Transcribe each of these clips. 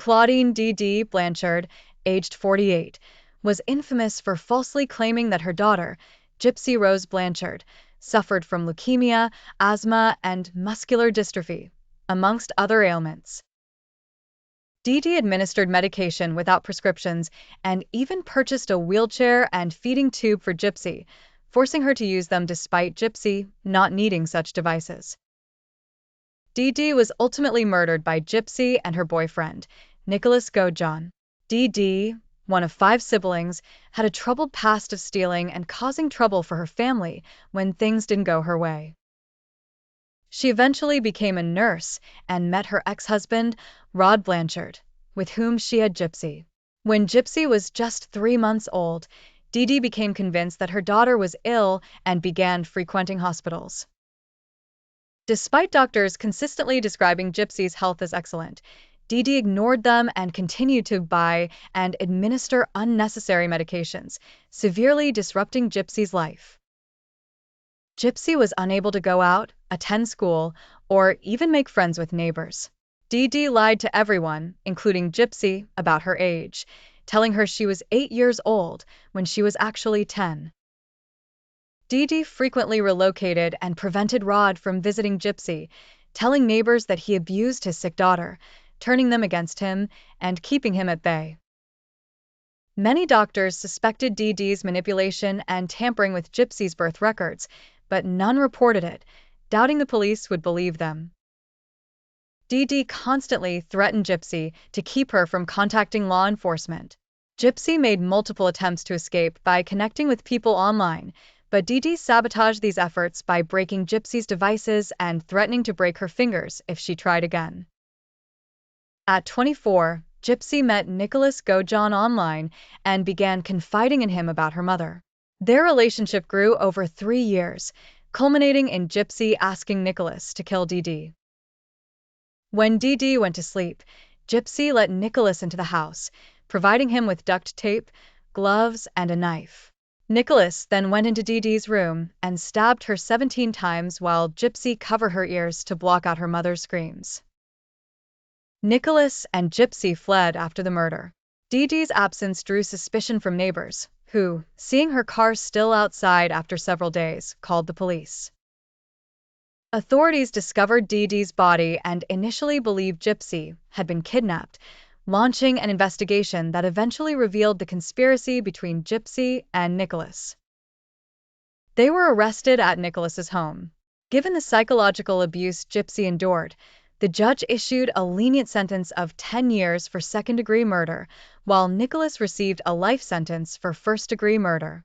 Clauddine Dee Dee Blanchard, aged 48, was infamous for falsely claiming that her daughter, Gypsy Rose Blanchard, suffered from leukemia, asthma, and muscular dystrophy, amongst other ailments. Dee Dee administered medication without prescriptions and even purchased a wheelchair and feeding tube for Gypsy, forcing her to use them despite Gypsy not needing such devices. Dee Dee was ultimately murdered by Gypsy and her boyfriend, Nicolas Godejohn. Dee Dee, one of 5 siblings, had a troubled past of stealing and causing trouble for her family when things didn't go her way. She eventually became a nurse and met her ex-husband, Rod Blanchard, with whom she had Gypsy. When Gypsy was just 3 months old, Dee Dee became convinced that her daughter was ill and began frequenting hospitals. Despite doctors consistently describing Gypsy's health as excellent, Dee Dee ignored them and continued to buy and administer unnecessary medications, severely disrupting Gypsy's life. Gypsy was unable to go out, attend school, or even make friends with neighbors. Dee Dee lied to everyone, including Gypsy, about her age, telling her she was 8 years old when she was actually 10. Dee Dee frequently relocated and prevented Rod from visiting Gypsy, telling neighbors that he abused his sick daughter, turning them against him and keeping him at bay. Many doctors suspected Dee Dee's manipulation and tampering with Gypsy's birth records, but none reported it, doubting the police would believe them. Dee Dee constantly threatened Gypsy to keep her from contacting law enforcement. Gypsy made multiple attempts to escape by connecting with people online, but Dee Dee sabotaged these efforts by breaking Gypsy's devices and threatening to break her fingers if she tried again. At 24, Gypsy met Nicolas Godejohn online and began confiding in him about her mother. Their relationship grew over 3 years, culminating in Gypsy asking Nicolas to kill Dee Dee. When Dee Dee went to sleep, Gypsy let Nicolas into the house, providing him with duct tape, gloves, and a knife. Nicolas then went into Dee Dee's room and stabbed her 17 times while Gypsy covered her ears to block out her mother's screams. Nicolas and Gypsy fled after the murder. Dee Dee's absence drew suspicion from neighbors, who, seeing her car still outside after several days, called the police. Authorities discovered Dee Dee's body and initially believed Gypsy had been kidnapped, launching an investigation that eventually revealed the conspiracy between Gypsy and Nicolas. They were arrested at Nicolas's home. Given the psychological abuse Gypsy endured, the judge issued a lenient sentence of 10 years for second-degree murder, while Nicolas received a life sentence for first-degree murder.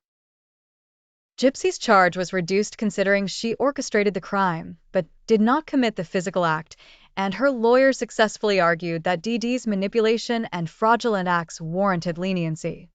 Gypsy's charge was reduced considering she orchestrated the crime, but did not commit the physical act, and her lawyer successfully argued that Dee Dee's manipulation and fraudulent acts warranted leniency.